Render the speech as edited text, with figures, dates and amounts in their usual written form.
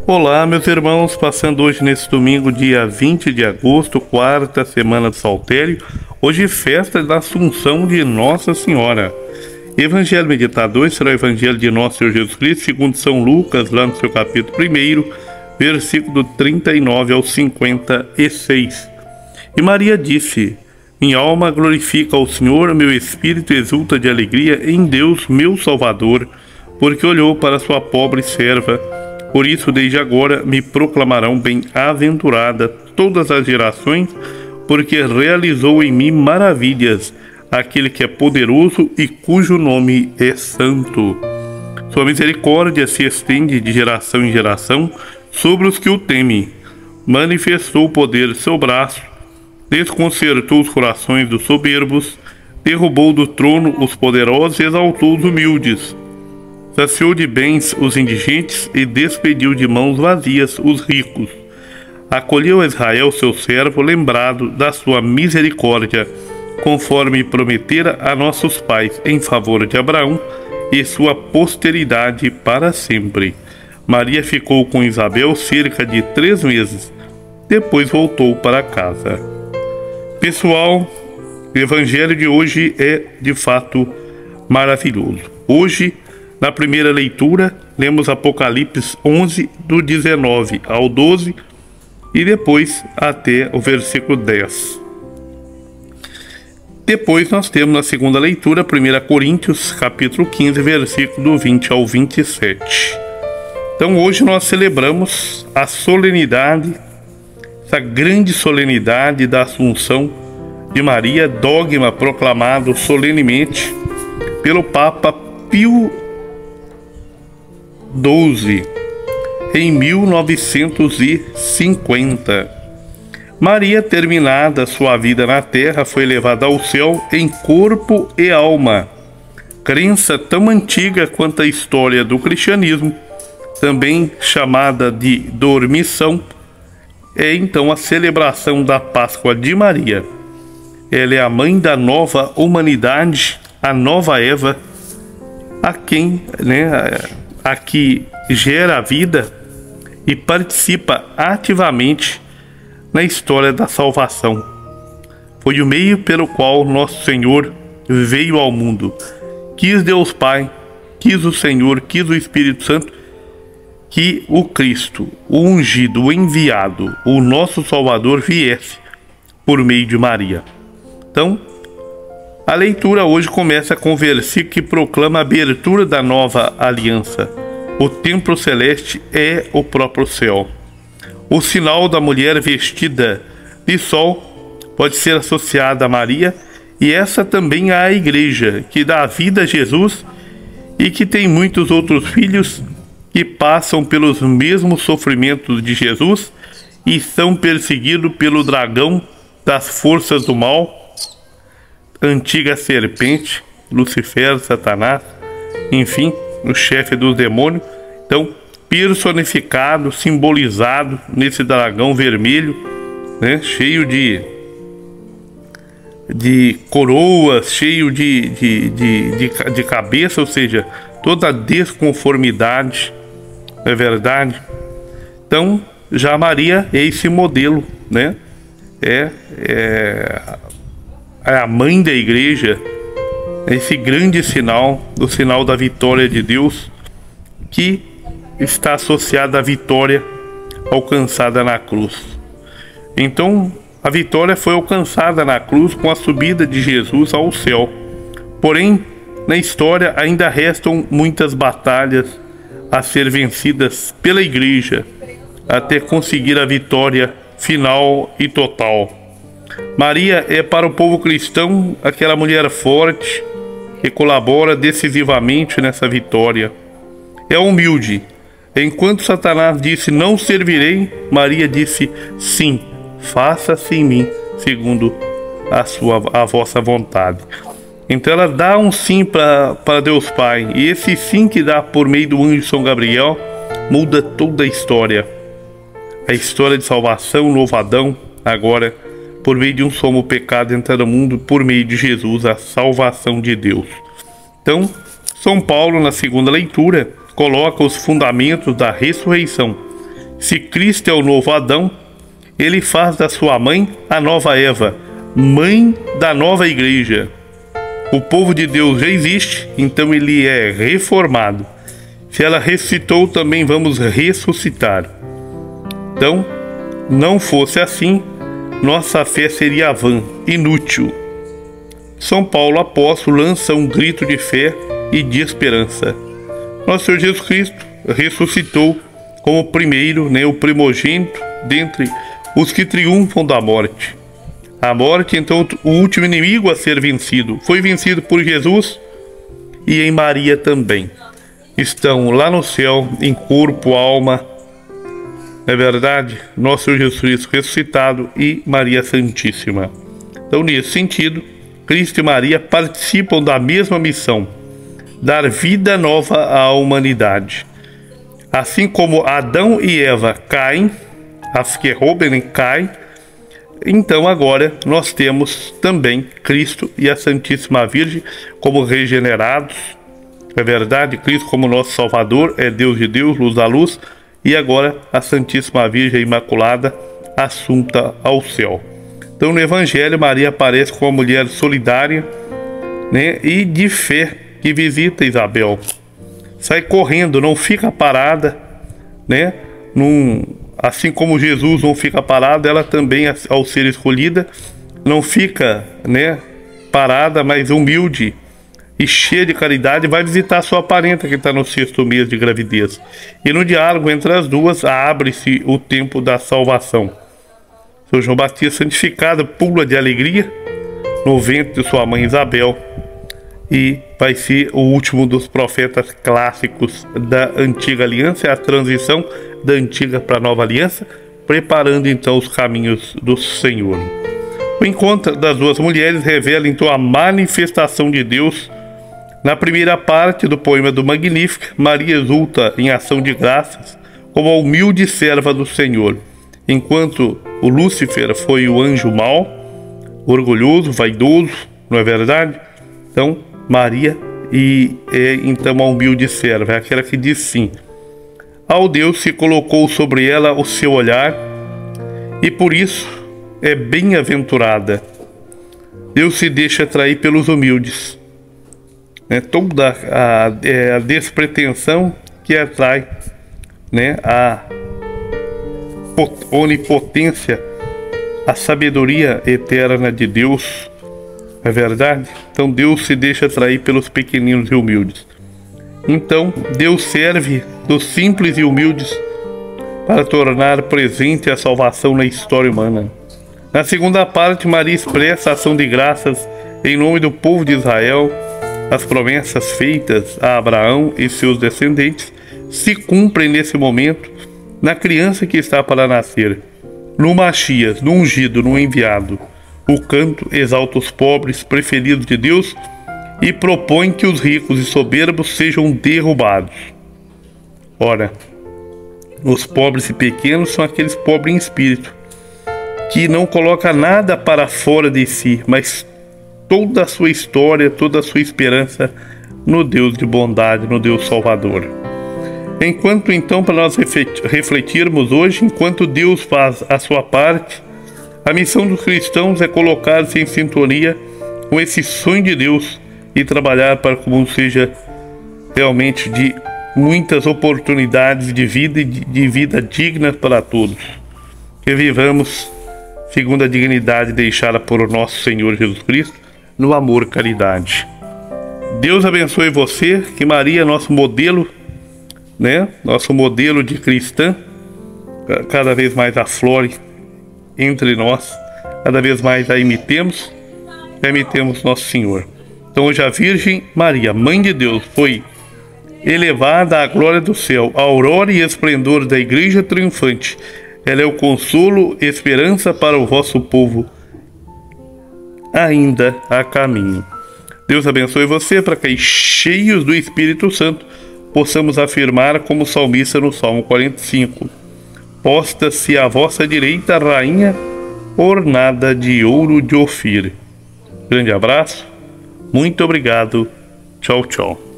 Olá, meus irmãos, passando hoje nesse domingo, dia 20 de agosto, quarta semana do Saltério, hoje festa da Assunção de Nossa Senhora. Evangelho meditado hoje será o Evangelho de Nosso Senhor Jesus Cristo, segundo São Lucas, lá no seu capítulo 1, versículo 39 ao 56. E Maria disse: minha alma glorifica ao Senhor, meu espírito exulta de alegria em Deus, meu Salvador, porque olhou para sua pobre serva. Por isso, desde agora, me proclamarão bem-aventurada todas as gerações, porque realizou em mim maravilhas aquele que é poderoso e cujo nome é santo. Sua misericórdia se estende de geração em geração sobre os que o temem. Manifestou o poder de seu braço, desconcertou os corações dos soberbos, derrubou do trono os poderosos e exaltou os humildes. Saciou de bens os indigentes e despediu de mãos vazias os ricos. Acolheu a Israel, seu servo, lembrado da sua misericórdia, conforme prometera a nossos pais em favor de Abraão e sua posteridade para sempre. Maria ficou com Isabel cerca de 3 meses. Depois voltou para casa. Pessoal, o evangelho de hoje é de fato maravilhoso. Hoje, na primeira leitura, lemos Apocalipse 11, do 19 ao 12, e depois até o versículo 10. Depois nós temos na segunda leitura, 1 Coríntios, capítulo 15, versículo do 20 ao 27. Então hoje nós celebramos a solenidade, essa grande solenidade da Assunção de Maria, dogma proclamado solenemente pelo Papa Pio XII em 1950. Maria, terminada sua vida na terra, foi levada ao céu em corpo e alma. Crença tão antiga quanto a história do cristianismo, também chamada de dormição, é então a celebração da Páscoa de Maria. Ela é a mãe da nova humanidade, a nova Eva, a quem, a que gera a vida e participa ativamente na história da salvação. Foi o meio pelo qual nosso Senhor veio ao mundo. Quis Deus Pai, quis o Senhor, quis o Espírito Santo, que o Cristo, o ungido, o enviado, o nosso Salvador viesse por meio de Maria. Então, a leitura hoje começa com o versículo que proclama a abertura da nova aliança. O templo celeste é o próprio céu. O sinal da mulher vestida de sol pode ser associado a Maria, e essa também à igreja, que dá vida a Jesus e que tem muitos outros filhos que passam pelos mesmos sofrimentos de Jesus e são perseguidos pelo dragão das forças do mal, antiga serpente, Lucifer, Satanás, enfim, o chefe dos demônios. Então, personificado, simbolizado nesse dragão vermelho, cheio de coroas, cheio de cabeça, ou seja, toda a desconformidade, não é verdade? Então, já Maria é esse modelo, é a mãe da igreja, esse grande sinal, o sinal da vitória de Deus, que está associada à vitória alcançada na cruz. Então, a vitória foi alcançada na cruz com a subida de Jesus ao céu. Porém, na história ainda restam muitas batalhas a ser vencidas pela igreja até conseguir a vitória final e total. Maria é para o povo cristão aquela mulher forte que colabora decisivamente nessa vitória. É humilde. Enquanto Satanás disse não servirei, Maria disse sim, faça-se em mim segundo a vossa vontade. Então ela dá um sim para Deus Pai, e esse sim que dá por meio do anjo São Gabriel muda toda a história de salvação, novo Adão, agora por meio de um só o pecado entrar no mundo, por meio de Jesus, a salvação de Deus. Então, São Paulo, na segunda leitura, coloca os fundamentos da ressurreição. Se Cristo é o novo Adão, ele faz da sua mãe a nova Eva, mãe da nova igreja. O povo de Deus já existe, então ele é reformado. Se ela ressuscitou, também vamos ressuscitar. Então, não fosse assim, nossa fé seria vã, inútil. São Paulo apóstolo lança um grito de fé e de esperança. Nosso Senhor Jesus Cristo ressuscitou como primeiro, o primogênito dentre os que triunfam da morte. A morte, então, o último inimigo a ser vencido, foi vencido por Jesus e em Maria também. Estão lá no céu, em corpo, alma, não é verdade? Nosso Senhor Jesus Cristo ressuscitado e Maria Santíssima. Então, nesse sentido, Cristo e Maria participam da mesma missão, dar vida nova à humanidade. Assim como Adão e Eva caem, as que roubam caem, então agora nós temos também Cristo e a Santíssima Virgem como regenerados. É verdade, Cristo como nosso Salvador, é Deus de Deus, luz da luz, e agora a Santíssima Virgem Imaculada, assunta ao céu. Então no Evangelho Maria aparece como uma mulher solidária, e de fé, que visita Isabel. Sai correndo, não fica parada, assim como Jesus não fica parado, ela também, ao ser escolhida, não fica, parada, mas humilde e cheia de caridade, vai visitar sua parenta que está no 6º mês de gravidez. E no diálogo entre as duas, abre-se o tempo da salvação. São João Batista santificado pula de alegria no ventre de sua mãe Isabel, e vai ser o último dos profetas clássicos da antiga aliança, é a transição da antiga para a nova aliança, preparando então os caminhos do Senhor. O encontro das duas mulheres revela então a manifestação de Deus. Na primeira parte do poema do Magnífica, Maria exulta em ação de graças como a humilde serva do Senhor, enquanto o Lúcifer foi o anjo mau, orgulhoso, vaidoso, não é verdade? Então Maria é então a humilde serva, é aquela que diz sim ao Deus que colocou sobre ela o seu olhar, e por isso é bem-aventurada. Deus se deixa atrair pelos humildes. Toda a despretensão que atrai, a onipotência, a sabedoria eterna de Deus, é verdade? Então Deus se deixa atrair pelos pequeninos e humildes. Então Deus serve dos simples e humildes para tornar presente a salvação na história humana. Na segunda parte, Maria expressa a ação de graças em nome do povo de Israel. As promessas feitas a Abraão e seus descendentes se cumprem nesse momento na criança que está para nascer, no Machias, no ungido, no enviado. O canto exalta os pobres preferidos de Deus e propõe que os ricos e soberbos sejam derrubados. Ora, os pobres e pequenos são aqueles pobres em espírito, que não colocam nada para fora de si, mas toda a sua história, toda a sua esperança no Deus de bondade, no Deus Salvador. Enquanto então, para nós refletirmos hoje, enquanto Deus faz a sua parte, a missão dos cristãos é colocar-se em sintonia com esse sonho de Deus e trabalhar para que o mundo seja realmente de muitas oportunidades de vida e de vida digna para todos. Que vivamos segundo a dignidade deixada por nosso Senhor Jesus Cristo, no amor e caridade. Deus abençoe você, que Maria, nosso modelo, nosso modelo de cristã, cada vez mais aflore entre nós, cada vez mais a imitemos nosso Senhor. Então hoje a Virgem Maria, Mãe de Deus, foi elevada à glória do céu, a aurora e esplendor da Igreja triunfante. Ela é o consolo e esperança para o vosso povo ainda a caminho. Deus abençoe você para que, cheios do Espírito Santo, possamos afirmar como salmista no Salmo 45: posta-se à vossa direita a rainha ornada de ouro de Ofir. Grande abraço, muito obrigado, tchau, tchau.